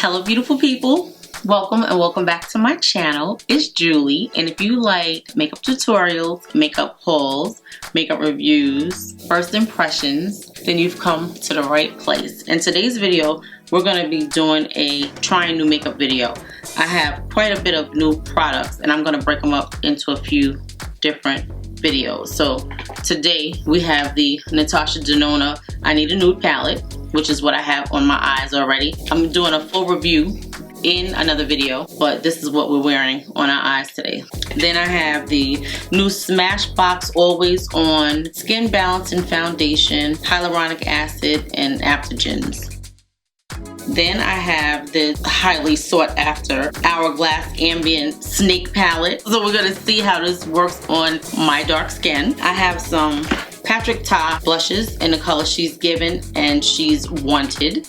Hello beautiful people, welcome and welcome back to my channel. It's Julie, and if you like makeup tutorials, makeup hauls, makeup reviews, first impressions, then you've come to the right place. In today's video, we're going to be doing a trying new makeup video. I have quite a bit of new products and I'm going to break them up into a few different videos. So today we have the Natasha Denona I Need a Nude palette, which is what I have on my eyes already. I'm doing a full review in another video, but this is what we're wearing on our eyes today. Then I have the new Smashbox Always On Skin Balancing Foundation, Hyaluronic Acid, and Adaptogens. Then I have this highly sought after Hourglass Ambient Snake Palette. So we're gonna see how this works on my dark skin. I have some Patrick Ta blushes in the color She's Given and She's Wanted.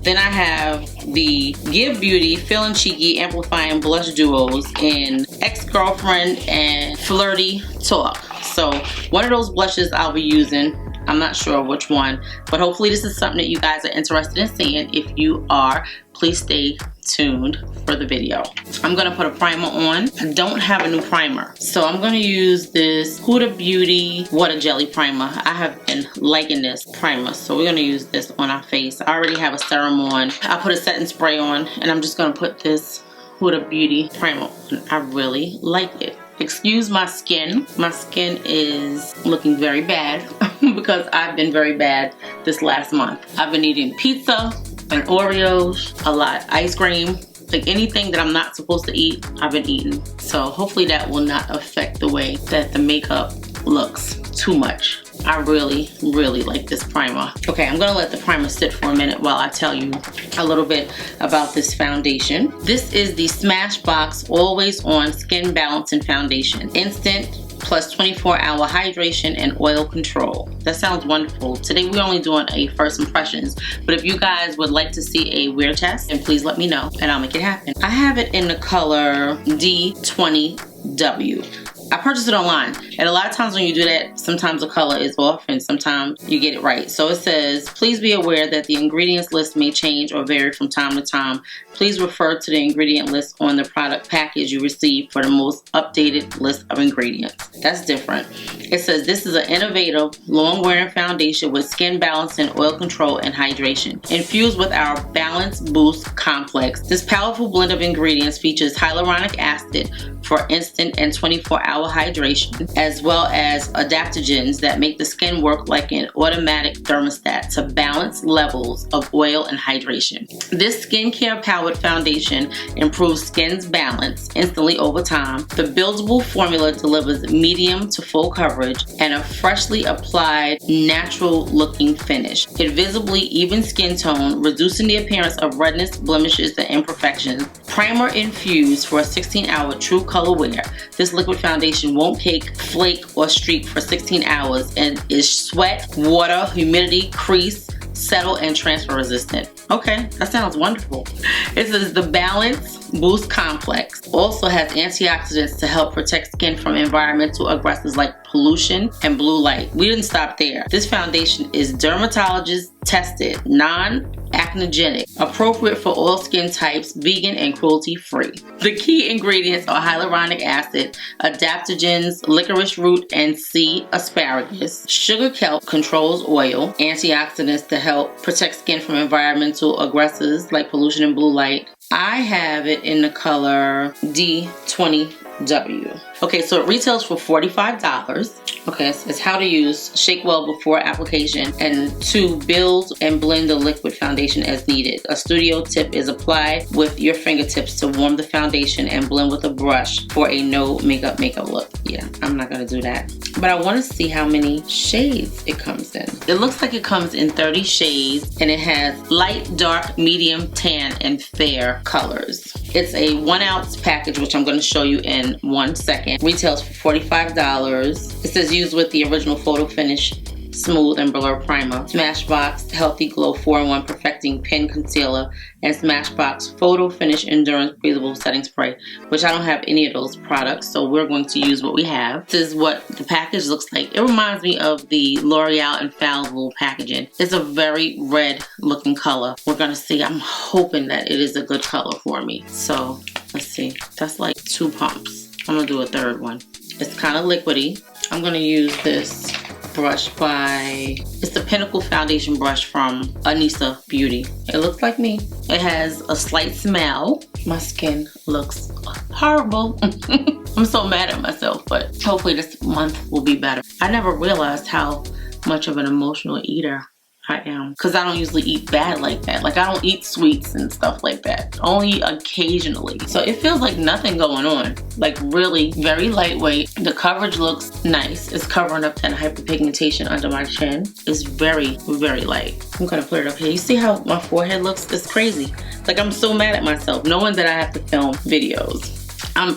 Then I have the Give Beauty Feeling Cheeky Amplifying Blush Duos in Ex-Girlfriend and Flirty Talk. So one of those blushes I'll be using. I'm not sure which one, but hopefully this is something that you guys are interested in seeing. If you are, please stay tuned for the video. I'm gonna put a primer on. I don't have a new primer, so I'm gonna use this Huda Beauty Water Jelly Primer. I have been liking this primer, so we're gonna use this on our face. I already have a serum on. I put a setting spray on, and I'm just gonna put this Huda Beauty primer on. I really like it. Excuse my skin. My skin is looking very bad because I've been very bad this last month. I've been eating pizza and Oreos, a lot, ice cream, like anything that I'm not supposed to eat, I've been eating. So hopefully that will not affect the way that the makeup looks too much. I really like this primer. Okay, I'm gonna let the primer sit for a minute while I tell you a little bit about this foundation. This is the Smashbox Always On Skin Balancing Foundation. Instant plus 24-hour hydration and oil control. That sounds wonderful. Today we're only doing a first impressions, but if you guys would like to see a wear test, then please let me know and I'll make it happen. I have it in the color D20W. I purchased it online, and a lot of times when you do that, sometimes the color is off and sometimes you get it right. So it says, please be aware that the ingredients list may change or vary from time to time. Please refer to the ingredient list on the product package you receive for the most updated list of ingredients. That's different. It says this is an innovative, long-wearing foundation with skin balancing, oil control, and hydration. Infused with our Balance Boost Complex, this powerful blend of ingredients features hyaluronic acid for instant and 24-hour hydration, as well as adaptogens that make the skin work like an automatic thermostat to balance levels of oil and hydration. This skincare powered foundation improves skin's balance instantly over time. The buildable formula delivers medium to full coverage and a freshly applied, natural looking finish. It visibly evens skin tone, reducing the appearance of redness, blemishes, and imperfections. Primer infused for a 16-hour true color wear. This liquid foundation won't cake, flake, or streak for 16 hours and is sweat, water, humidity, crease, settle, and transfer resistant. Okay, that sounds wonderful. It says the Balance Boost Complex also has antioxidants to help protect skin from environmental aggressors like pollution and blue light. We didn't stop there. This foundation is dermatologist tested, non-acnogenic, appropriate for all skin types, vegan and cruelty-free. The key ingredients are hyaluronic acid, adaptogens, licorice root and sea asparagus, sugar kelp controls oil, antioxidants to help protect skin from environmental aggressors like pollution and blue light. I have it in the color D20W. Okay, so it retails for $45. Okay, it says how to use, shake well before application, and to build and blend the liquid foundation as needed. A studio tip is applied with your fingertips to warm the foundation and blend with a brush for a no makeup look. Yeah, I'm not gonna do that. But I wanna see how many shades it comes in. It looks like it comes in 30 shades and it has light, dark, medium, tan, and fair colors. It's a 1 ounce package, which I'm gonna show you in 1 second. Retails for $45. It says used with the original photo finish Smooth and Blur Primer, Smashbox Healthy Glow 4-in-1 Perfecting Pen Concealer, and Smashbox Photo Finish Endurance Breathable Setting Spray, which I don't have any of those products, so we're going to use what we have. This is what the package looks like. It reminds me of the L'Oreal Infallible packaging. It's a very red looking color. We're gonna see. I'm hoping that it is a good color for me. So let's see. That's like 2 pumps. I'm gonna do a third one. It's kind of liquidy. I'm gonna use this brush by, it's the Pinnacle foundation brush from Anissa Beauty. It looks like me. It has a slight smell. My skin looks horrible. I'm so mad at myself, but hopefully this month will be better. I never realized how much of an emotional eater I am, because I don't usually eat bad like that. Like, I don't eat sweets and stuff like that, only occasionally. So it feels like nothing going on, like really very lightweight. The coverage looks nice. It's covering up that hyperpigmentation under my chin. It's very, very light. I'm gonna put it up here. You see how my forehead looks? It's crazy. Like, I'm so mad at myself knowing that I have to film videos.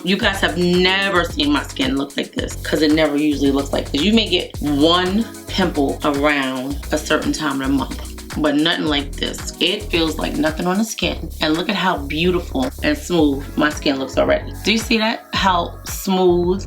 You guys have never seen my skin look like this, because it never usually looks like this. You may get 1 pimple around a certain time of the month, but nothing like this. It feels like nothing on the skin. And look at how beautiful and smooth my skin looks already. Do you see that? How smooth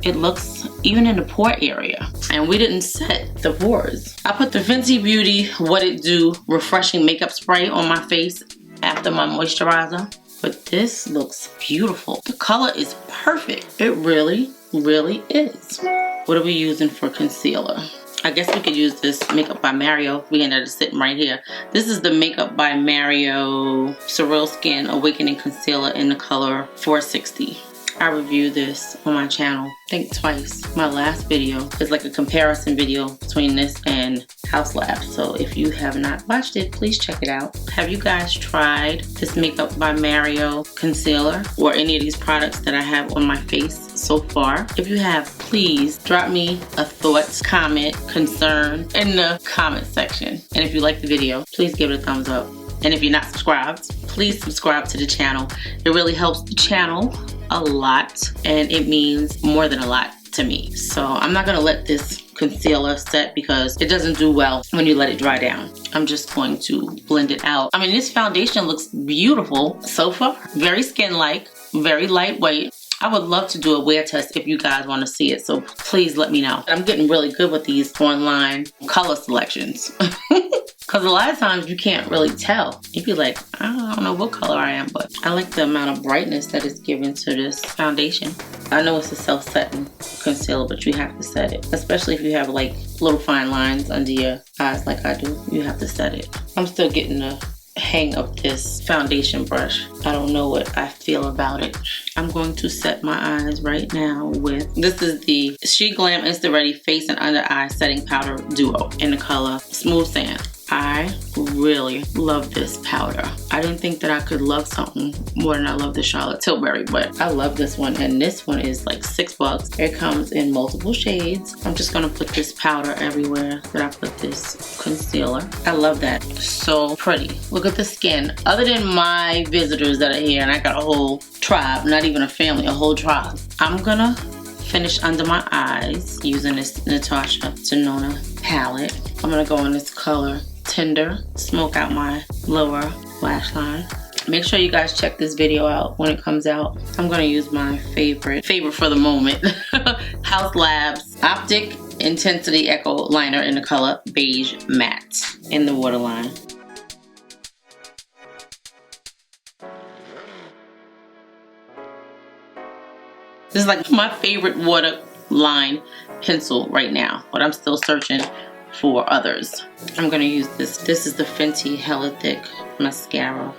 it looks even in the pore area. And we didn't set the pores. I put the Fenty Beauty What It Do Refreshing Makeup Spray on my face after my moisturizer. But this looks beautiful. The color is perfect. It really, really is. What are we using for concealer? I guess we could use this Makeup by Mario. We ended up sitting right here. This is the Makeup by Mario Surreal Skin Awakening Concealer in the color 460. I reviewed this on my channel, I think twice. My last video is like a comparison video between this and Haus Labs. So if you have not watched it, please check it out. Have you guys tried this Makeup by Mario concealer or any of these products that I have on my face so far? If you have, please drop me a thought, comment, concern in the comment section. And if you like the video, please give it a thumbs up. And if you're not subscribed, please subscribe to the channel. It really helps the channel a lot, and it means more than a lot to me. So I'm not gonna let this concealer set because it doesn't do well when you let it dry down. I'm just going to blend it out. I mean, this foundation looks beautiful so far. Very skin-like, very lightweight. I would love to do a wear test if you guys want to see it, so please let me know. I'm getting really good with these online color selections. Because a lot of times you can't really tell. You'd be like, I don't know what color I am, but I like the amount of brightness that it's given to this foundation. I know it's a self-setting concealer, but you have to set it. Especially if you have like little fine lines under your eyes like I do. You have to set it. I'm still getting the hang of this foundation brush. I don't know what I feel about it. I'm going to set my eyes right now with, this is the SheGlam Instant Ready Face and Under Eye Setting Powder Duo in the color Smooth Sand. I really love this powder. I didn't think that I could love something more than I love the Charlotte Tilbury, but I love this one, and this one is like $6. It comes in multiple shades. I'm just gonna put this powder everywhere that I put this concealer. I love that. So pretty. Look at the skin. Other than my visitors that are here, and I got a whole tribe, not even a family, a whole tribe. I'm gonna finish under my eyes using this Natasha Denona palette. I'm gonna go in this color Tender, smoke out my lower lash line. Make sure you guys check this video out when it comes out. I'm gonna use my favorite for the moment, Haus Labs Optic Intensity Echo Liner in the color Beige Matte in the waterline. This is like my favorite waterline pencil right now, but I'm still searching for others. I'm gonna use this. This is the Fenty Hella Thick Mascara.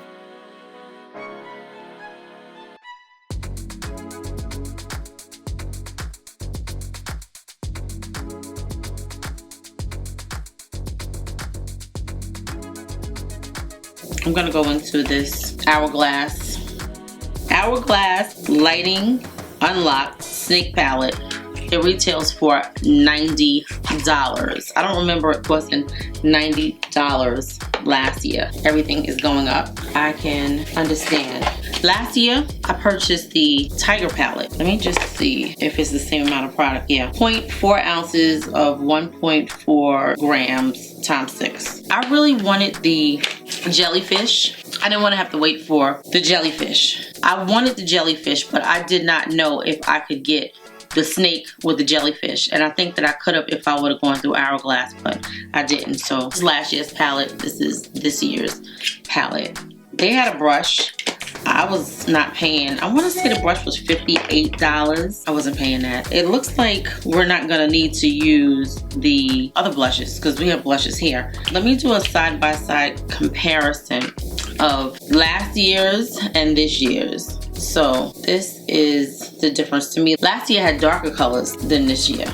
I'm gonna go into this Hourglass Lighting Unlocked Snake Palette. It retails for $90. I don't remember it costing $90 last year. Everything is going up. I can understand Last year, I purchased the Tiger palette. Let me just see if it's the same amount of product. Yeah, 0.4 ounces of 1.4 grams times 6. I really wanted the jellyfish. I didn't want to have to wait for the jellyfish. I wanted the jellyfish, but I did not know if I could get the snake with the jellyfish, and I think that I could have if I would have gone through Hourglass, but I didn't. So this is last year's palette. This is this year's palette. They had a brush. I was not paying, I want to say the brush was $58. I wasn't paying that. It looks like we're not gonna need to use the other blushes because we have blushes here. Let me do a side-by-side comparison of last year's and this year's. So this is the difference to me. Last year had darker colors than this year.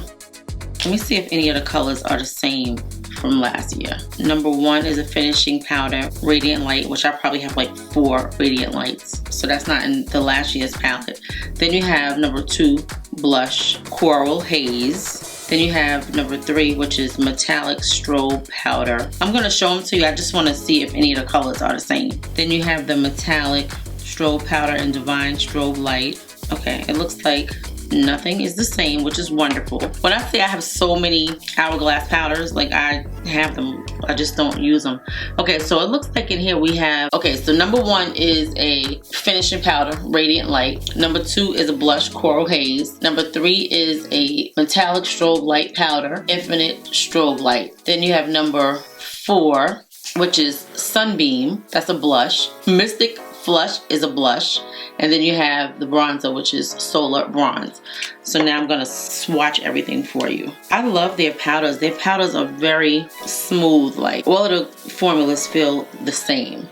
Let me see if any of the colors are the same from last year. Number 1 is a finishing powder, Radiant Light, which I probably have like 4 Radiant Lights. So that's not in the last year's palette. Then you have number 2, blush, Coral Haze. Then you have number 3, which is Metallic Strobe Powder. I'm gonna show them to you. I just wanna see if any of the colors are the same. Then you have the Metallic Strobe Powder and Divine Strobe Light. Okay, it looks like nothing is the same, which is wonderful. When I say I have so many Hourglass powders, like I have them, I just don't use them. Okay, so it looks like in here we have, okay, so number 1 is a finishing powder, Radiant Light. Number 2 is a blush, Coral Haze. Number 3 is a Metallic Strobe Light powder, Infinite Strobe Light. Then you have number 4, which is Sunbeam, that's a blush. Mystic Flush is a blush. And then you have the bronzer, which is Solar Bronze. So now I'm gonna swatch everything for you. I love their powders. Their powders are very smooth, like all of the formulas feel the same.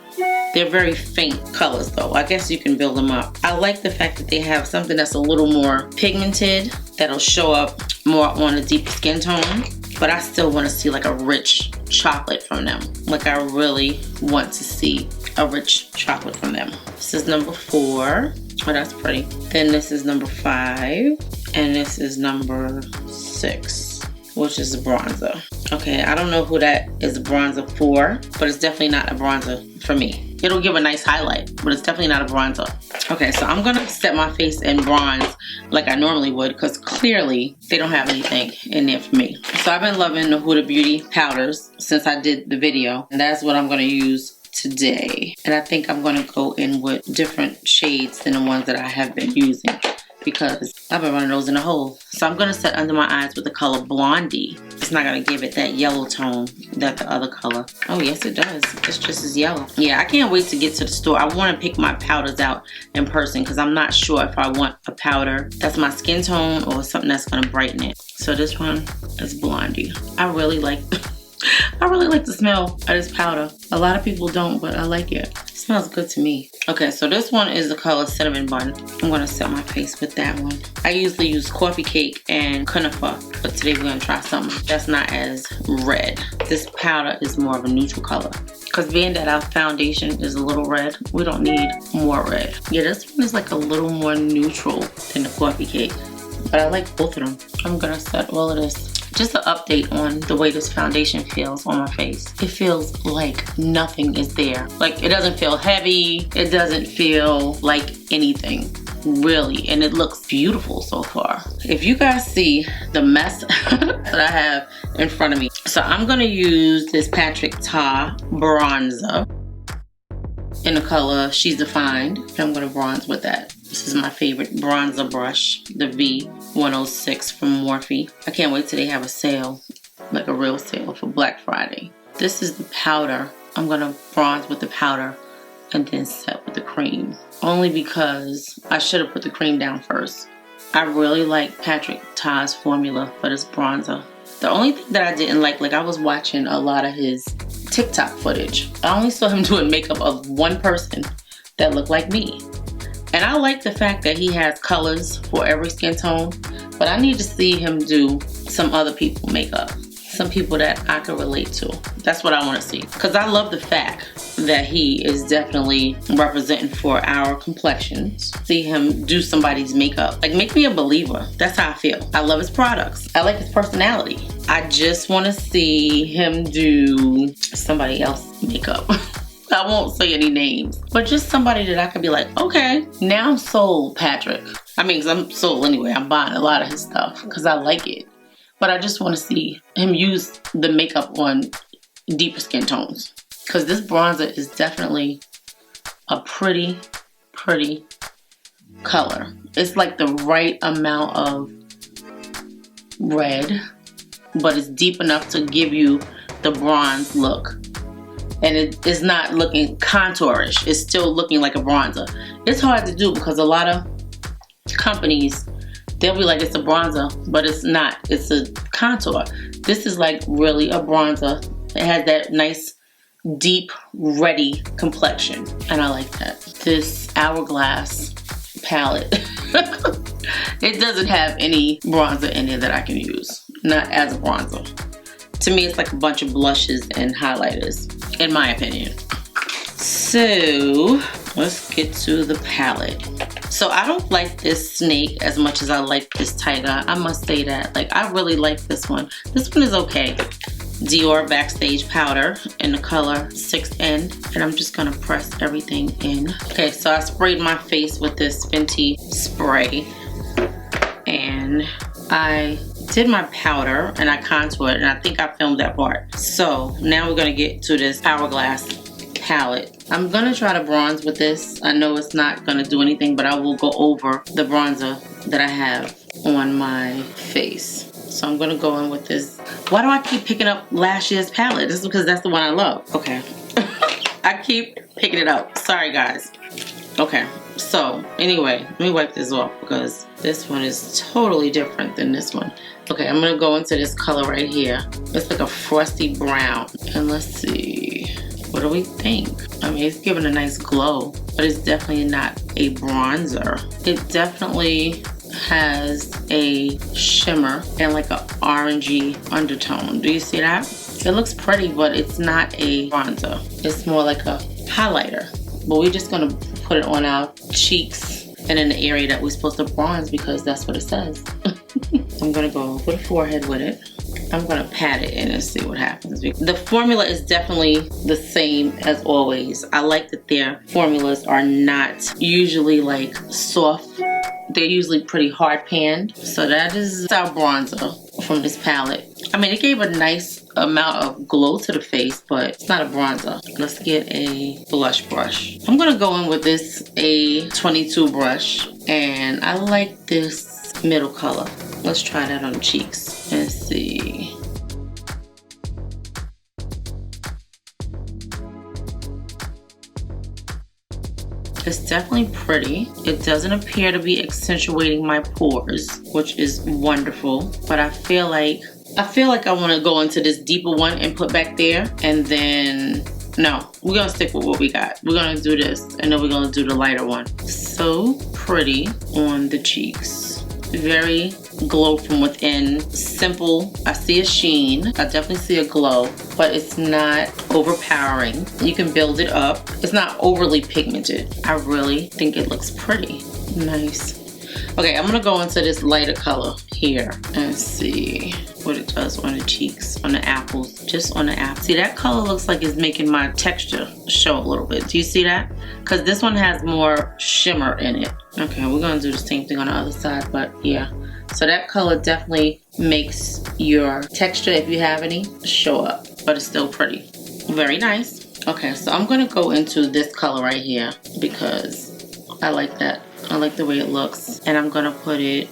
They're very faint colors though. I guess you can build them up. I like the fact that they have something that's a little more pigmented, that'll show up more on a deeper skin tone. But I still want to see like a rich chocolate from them. Like I really want to see a rich chocolate from them. This is number 4. Oh, that's pretty. Then this is number 5. And this is number 6, which is a bronzer. Okay, I don't know who that is a bronzer for, but it's definitely not a bronzer for me. It'll give a nice highlight, but it's definitely not a bronzer. Okay, so I'm gonna set my face in bronze like I normally would because clearly they don't have anything in there for me. So I've been loving the Huda Beauty powders since I did the video, and that's what I'm gonna use today. And I think I'm gonna go in with different shades than the ones that I have been using because I've been running those in a hole. So I'm gonna set under my eyes with the color Blondie. It's not gonna give it that yellow tone that the other color. Oh yes, it does. It's just as yellow. Yeah, I can't wait to get to the store. I wanna pick my powders out in person because I'm not sure if I want a powder that's my skin tone or something that's gonna brighten it. So this one is Blondie. I really like the smell of this powder. A lot of people don't, but I like it. It smells good to me. Okay, so this one is the color Cinnamon Bun. I'm gonna set my face with that one. I usually use Coffee Cake and Cunifer, but today we're gonna try something that's not as red. This powder is more of a neutral color. Because being that our foundation is a little red, we don't need more red. Yeah, this one is like a little more neutral than the Coffee Cake, but I like both of them. I'm gonna set all of this. Just an update on the way this foundation feels on my face. It feels like nothing is there. Like it doesn't feel heavy. It doesn't feel like anything, really. And it looks beautiful so far. If you guys see the mess that I have in front of me. So I'm gonna use this Patrick Ta bronzer in the color She's Defined. And I'm gonna bronze with that. This is my favorite bronzer brush, the V106 from Morphe. I can't wait till they have a sale, like a real sale for Black Friday. This is the powder. I'm gonna bronze with the powder and then set with the cream. Only because I should have put the cream down first. I really like Patrick Ta's formula for this bronzer. The only thing that I didn't like I was watching a lot of his TikTok footage. I only saw him doing makeup of one person that looked like me. And I like the fact that he has colors for every skin tone, but I need to see him do some other people's makeup. Some people that I can relate to. That's what I want to see. Because I love the fact that he is definitely representing for our complexions. See him do somebody's makeup. Like, make me a believer. That's how I feel. I love his products. I like his personality. I just want to see him do somebody else's makeup. I won't say any names, but just somebody that I could be like, okay, now I'm sold, Patrick. I mean, 'cause I'm sold anyway. I'm buying a lot of his stuff because I like it. But I just want to see him use the makeup on deeper skin tones. Because this bronzer is definitely a pretty color. It's like the right amount of red, but it's deep enough to give you the bronze look. And it is not looking contourish. It's still looking like a bronzer. It's hard to do because a lot of companies, they'll be like it's a bronzer, but it's not. It's a contour. This is like really a bronzer. It has that nice, deep, reddy complexion. And I like that. This Hourglass palette, it doesn't have any bronzer in it that I can use. Not as a bronzer. To me, it's like a bunch of blushes and highlighters, in my opinion. So, let's get to the palette. So, I don't like this snake as much as I like this tiger. I must say that. Like, I really like this one. This one is okay. Dior Backstage Powder in the color 6N. And I'm just going to press everything in. Okay, so I sprayed my face with this Fenty spray. And I did my powder and I contoured, and I think I filmed that part. So now we're gonna get to this Hourglass palette. I'm gonna try to bronze with this. I know it's not gonna do anything, but I will go over the bronzer that I have on my face. So I'm gonna go in with this. Why do I keep picking up last year's palette? This is because that's the one I love. Okay. I keep picking it up. Sorry guys. Okay. So anyway, let me wipe this off because this one is totally different than this one. Okay, I'm gonna go into this color right here. It's like a frosty brown. And let's see, what do we think? I mean, it's giving a nice glow, but it's definitely not a bronzer. It definitely has a shimmer and like an orangey undertone. Do you see that? It looks pretty, but it's not a bronzer. It's more like a highlighter. But we're just gonna put it on our cheeks and in the area that we're supposed to bronze because that's what it says. I'm gonna go with a forehead with it. I'm gonna pat it in and see what happens. The formula is definitely the same as always. I like that their formulas are not usually like soft. They're usually pretty hard panned. So that is our bronzer from this palette. I mean, it gave a nice amount of glow to the face, but it's not a bronzer. Let's get a blush brush. I'm gonna go in with this A22 brush, and I like this middle color. Let's try that on the cheeks and see. It's definitely pretty. It doesn't appear to be accentuating my pores, which is wonderful, but I feel like I want to go into this deeper one and put back there, and then no, we're gonna stick with what we got. We're gonna do this, and then we're gonna do the lighter one. So pretty on the cheeks. Very glow from within. Simple. I see a sheen. I definitely see a glow, but it's not overpowering. You can build it up. It's not overly pigmented. I really think it looks pretty. Nice. Okay, I'm gonna go into this lighter color here and see what it does on the cheeks, on the apples, just on the apples. See, that color looks like it's making my texture show a little bit. Do you see that? Because this one has more shimmer in it. Okay, we're gonna do the same thing on the other side, but yeah. So that color definitely makes your texture, if you have any, show up, but it's still pretty. Very nice. Okay, so I'm gonna go into this color right here because I like that. I like the way it looks, and I'm gonna put it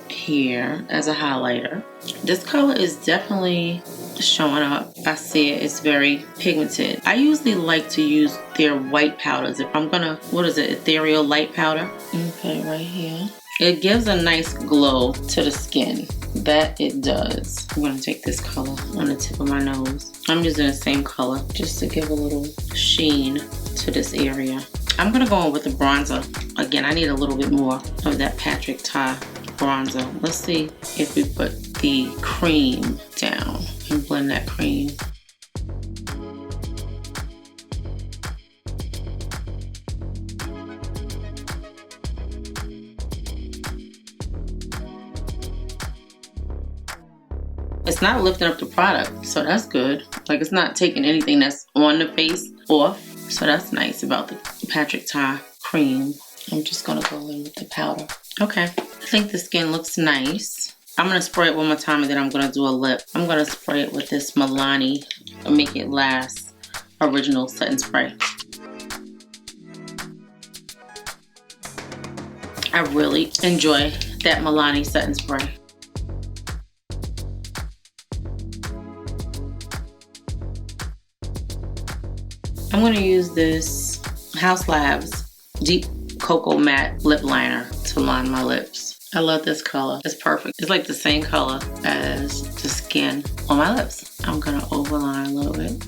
here as a highlighter. This color is definitely showing up. I see it. It's very pigmented. I usually like to use their white powders. If I'm gonna, what is it, ethereal light powder? Okay, right here. It gives a nice glow to the skin. That it does. I'm gonna take this color on the tip of my nose. I'm using the same color just to give a little sheen to this area. I'm gonna go in with the bronzer. Again, I need a little bit more of that Patrick Ta bronzer. Let's see if we put the cream down and blend that cream. It's not lifting up the product, so that's good. Like, it's not taking anything that's on the face off. So that's nice about the Patrick Ta cream. I'm just gonna go in with the powder. Okay, I think the skin looks nice. I'm gonna spray it one more time and then I'm gonna do a lip. I'm gonna spray it with this Milani Make It Last Original Setting Spray. I really enjoy that Milani setting spray. I'm going to use this Haus Labs Deep Cocoa Matte Lip Liner to line my lips. I love this color. It's perfect. It's like the same color as the skin on my lips. I'm going to overline a little bit.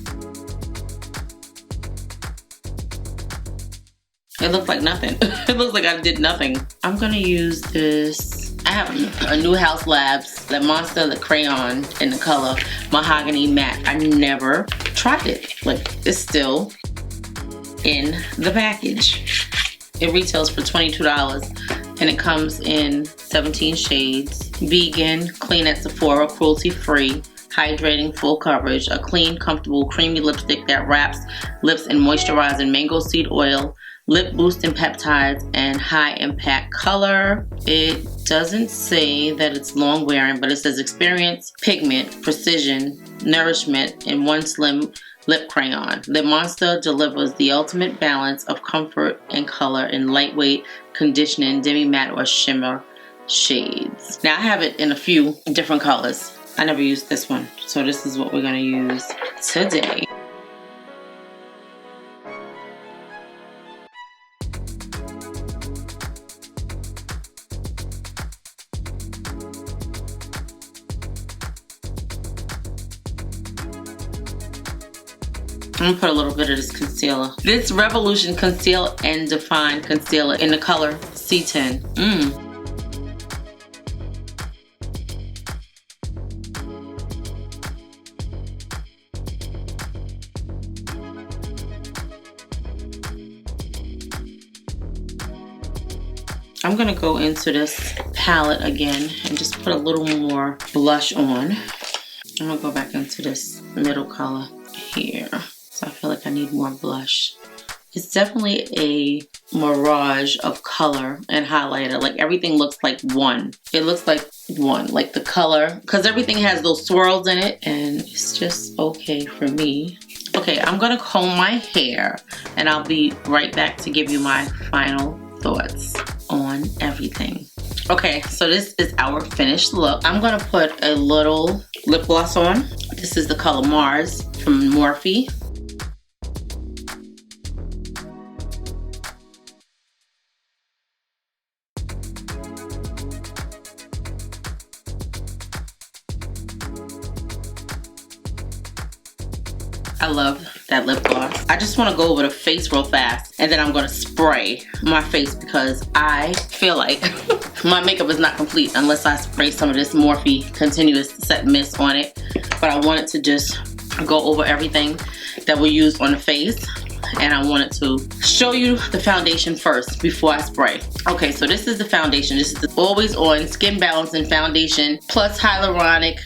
It looks like nothing. It looks like I did nothing. I'm gonna use this. I have a new Haus Labs, the Monster, the crayon in the color Mahogany Matte. I never tried it. Like, it's still in the package. It retails for $22 and it comes in 17 shades. Vegan, clean at Sephora, cruelty free, hydrating, full coverage, a clean, comfortable, creamy lipstick that wraps lips in moisturizing mango seed oil, lip boosting peptides, and high impact color. It doesn't say that it's long wearing, but it says experience, pigment, precision, nourishment in one slim lip crayon. The Monster delivers the ultimate balance of comfort and color in lightweight, conditioning, demi-matte, or shimmer shades. Now I have it in a few different colors. I never used this one, so this is what we're gonna use today. I'm gonna put a little bit of this concealer. This Revolution Conceal and Define Concealer in the color C10. I'm gonna go into this palette again and just put a little more blush on. I'm gonna go back into this middle color here. So I feel like I need more blush. It's definitely a mirage of color and highlighter. Like everything looks like one. It looks like one, like the color, because everything has those swirls in it and it's just okay for me. Okay, I'm gonna comb my hair and I'll be right back to give you my final thoughts on everything. Okay, so this is our finished look. I'm gonna put a little lip gloss on. This is the color Mars from Morphe. I love that lip gloss. I just want to go over the face real fast and then I'm going to spray my face because I feel like my makeup is not complete unless I spray some of this Morphe Continuous Set Mist on it. But I wanted to just go over everything that we used on the face and I wanted to show you the foundation first before I spray. Okay, so this is the foundation. This is the Always On Skin Balancing Foundation plus Hyaluronic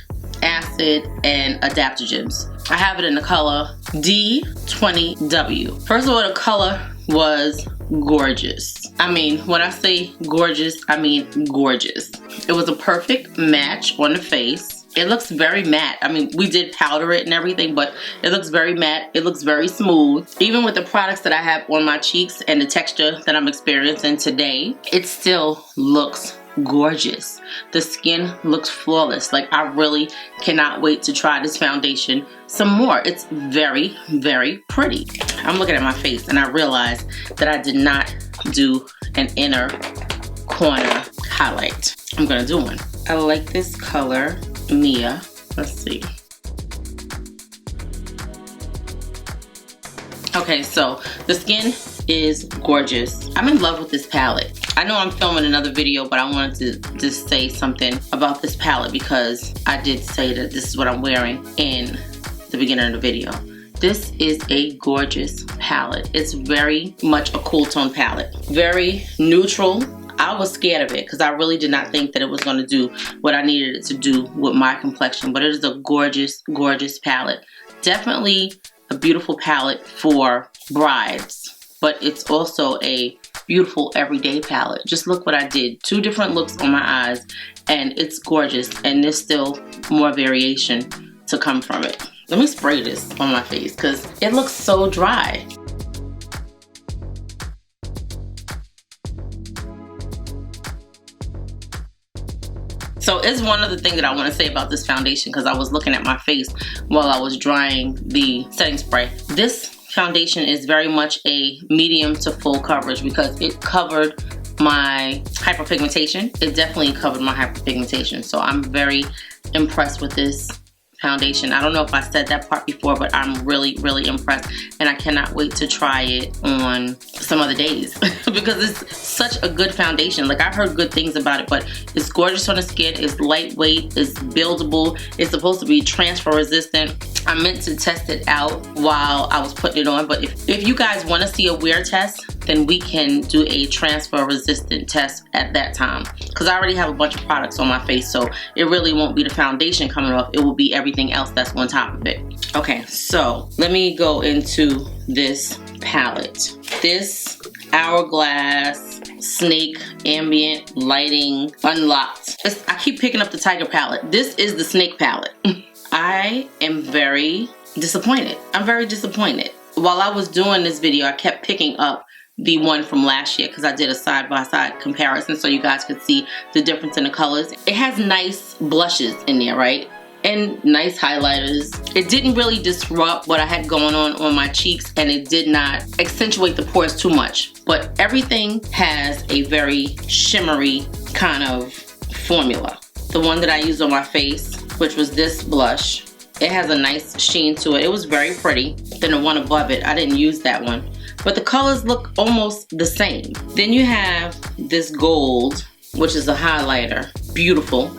Acid and Adaptogens. I have it in the color D20W. First of all, the color was gorgeous. I mean, when I say gorgeous, I mean gorgeous. It was a perfect match on the face. It looks very matte. I mean, we did powder it and everything, but it looks very matte. It looks very smooth. Even with the products that I have on my cheeks and the texture that I'm experiencing today, it still looks gorgeous. The skin looks flawless. Like, I really cannot wait to try this foundation some more. It's very, very pretty. I'm looking at my face and I realized that I did not do an inner corner highlight. I'm gonna do one. I like this color, Mia. Let's see. Okay, so the skin is gorgeous. I'm in love with this palette. I know I'm filming another video, but I wanted to just say something about this palette because I did say that this is what I'm wearing in the beginning of the video. This is a gorgeous palette. It's very much a cool tone palette. Very neutral. I was scared of it because I really did not think that it was going to do what I needed it to do with my complexion, but it is a gorgeous, gorgeous palette. Definitely a beautiful palette for brides, but it's also a beautiful everyday palette. Just look what I did. 2 different looks on my eyes, and it's gorgeous, and there's still more variation to come from it. Let me spray this on my face because it looks so dry. So it's one other thing that I want to say about this foundation, because I was looking at my face while I was drying the setting spray. This foundation is very much a medium to full coverage because it covered my hyperpigmentation. It definitely covered my hyperpigmentation. So I'm very impressed with this foundation. I don't know if I said that part before, but I'm really, really impressed, and I cannot wait to try it on some other days because it's such a good foundation. Like, I've heard good things about it, but it's gorgeous on the skin. It's lightweight, it's buildable, it's supposed to be transfer resistant. I meant to test it out while I was putting it on, but if you guys want to see a wear test, then we can do a transfer resistant test at that time, because I already have a bunch of products on my face, so it really won't be the foundation coming off, it will be everything else that's on top of it. Okay, so let me go into this palette. This Hourglass Snake Ambient Lighting Unlocked. I keep picking up the Tiger palette. This is the Snake palette. I am very disappointed. I'm very disappointed. While I was doing this video, I kept picking up the one from last year because I did a side-by-side comparison so you guys could see the difference in the colors. It has nice blushes in there, right? And nice highlighters. It didn't really disrupt what I had going on my cheeks, and it did not accentuate the pores too much. But everything has a very shimmery kind of formula. The one that I used on my face, which was this blush, it has a nice sheen to it. It was very pretty. Then the one above it, I didn't use that one. But the colors look almost the same. Then you have this gold, which is a highlighter. Beautiful.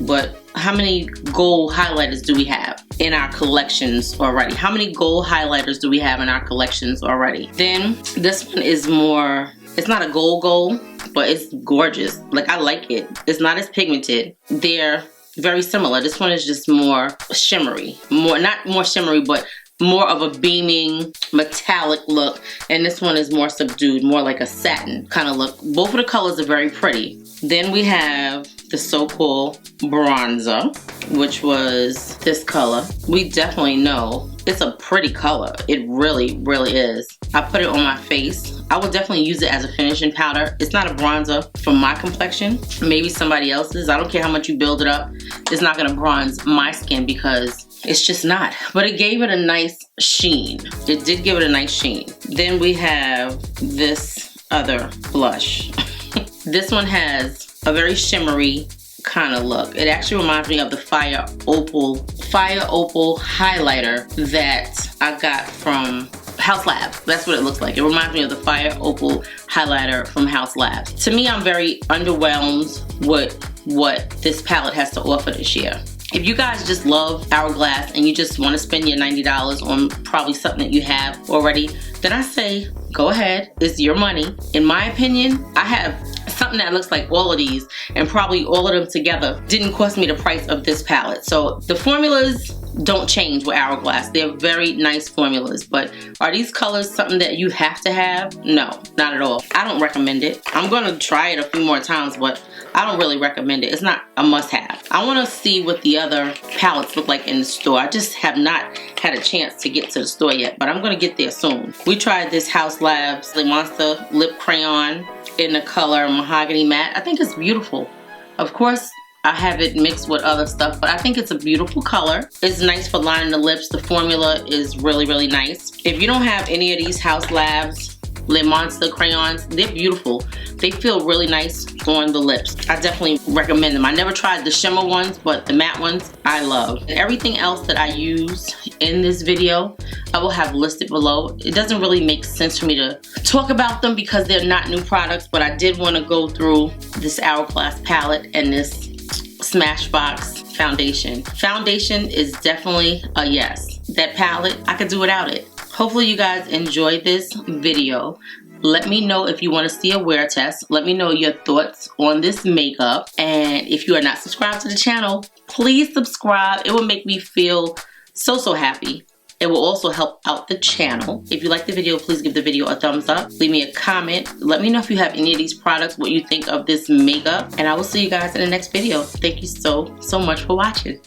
But how many gold highlighters do we have in our collections already? How many gold highlighters do we have in our collections already? Then this one is more, it's not a gold, but it's gorgeous. Like, I like it. It's not as pigmented. They're very similar. This one is just more shimmery. Not more shimmery, but more of a beaming metallic look, and this one is more subdued, more like a satin kind of look. Both of the colors are very pretty. Then we have the so-called bronzer, which was this color. We definitely know it's a pretty color. It really, really is. I put it on my face. I would definitely use it as a finishing powder. It's not a bronzer for my complexion. Maybe somebody else's. I don't care how much you build it up. It's not gonna bronze my skin because it's just not. But it gave it a nice sheen. It did give it a nice sheen. Then we have this other blush. This one has a very shimmery kind of look. It actually reminds me of the Fire Opal highlighter that I got from Haus Lab. That's what it looks like. It reminds me of the Fire Opal highlighter from Haus Lab. To me, I'm very underwhelmed with what this palette has to offer this year. If you guys just love Hourglass and you just want to spend your $90 on probably something that you have already, then I say go ahead. It's your money. In my opinion, I have something that looks like all of these, and probably all of them together didn't cost me the price of this palette. So the formulas don't change with Hourglass. They're very nice formulas, but are these colors something that you have to have? No, not at all. I don't recommend it. I'm gonna try it a few more times, but I don't really recommend it. It's not a must-have. I want to see what the other palettes look like in the store. I just have not had a chance to get to the store yet, but I'm gonna get there soon. We tried this Haus Labs Le Monster Lip Crayon in the color Mahogany Matte. I think it's beautiful. Of course, I have it mixed with other stuff, but I think it's a beautiful color. It's nice for lining the lips. The formula is really, really nice. If you don't have any of these Haus Labs Le Monster crayons, they're beautiful. They feel really nice on the lips. I definitely recommend them. I never tried the shimmer ones, but the matte ones I love. Everything else that I use in this video, I will have listed below. It doesn't really make sense for me to talk about them because they're not new products, but I did want to go through this Hourglass palette and this Smashbox foundation. Foundation is definitely a yes. That palette, I could do without it. Hopefully you guys enjoyed this video. Let me know if you want to see a wear test. Let me know your thoughts on this makeup. And if you are not subscribed to the channel, please subscribe. It will make me feel so, so happy. It will also help out the channel. If you like the video, please give the video a thumbs up. Leave me a comment. Let me know if you have any of these products, what you think of this makeup. And I will see you guys in the next video. Thank you so much for watching.